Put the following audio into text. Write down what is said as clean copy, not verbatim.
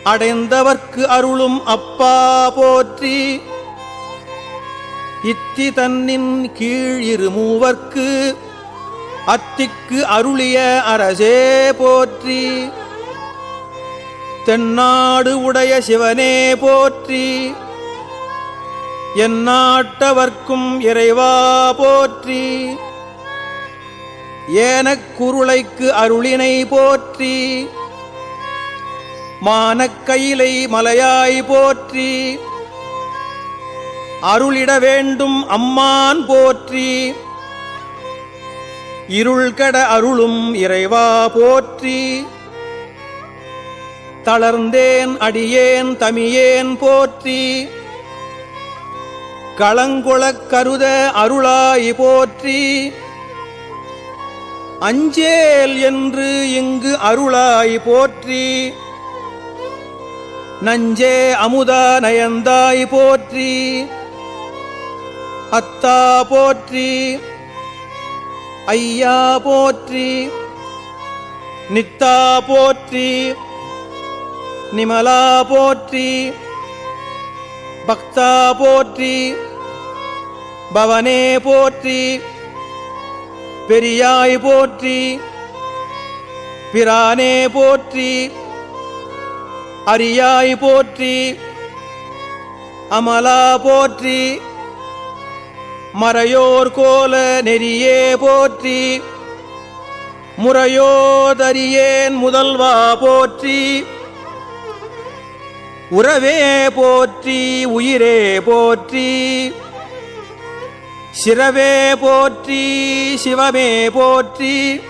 அடைந்தவர்க்கு அருளும் அப்பா போற்றி. இத்தி தன்னின் கீழ் இருமூவர்க்கு அத்திக்கு அருளிய அரசே போற்றி. தென்னாடு உடைய சிவனே போற்றி. எந்நாட்டவர்க்கும் இறைவா போற்றி. ஏனக் குருளைக்கு அருளினை போற்றி. மானக்கயிலை மலையாய் போற்றி. அருளிட வேண்டும் அம்மான் போற்றி. இருள்கட அருளும் இறைவா போற்றி. தளர்ந்தேன் அடியேன் தமியேன் போற்றி. களங்குளக் கருத அருளாய் போற்றி. அஞ்சேல் என்று இங்கு அருளாய் போற்றி. நஞ்சே அமுதா நயந்தாய் போற்றி. அத்தா போற்றி. ஐயா போற்றி. நித்தா போற்றி. நிமலா போற்றி. பக்தா போற்றி. பவனே போற்றி. பெரியாய் போற்றி. பிரானே போற்றி. அரியாய் போற்றி. அமலா போற்றி. மறையோர் கோல நெறியே போற்றி. முறையோதரியேன் முதல்வா போற்றி. உறவே போற்றி. உயிரே போற்றி. சிரவே போற்றி. சிவமே போற்றி.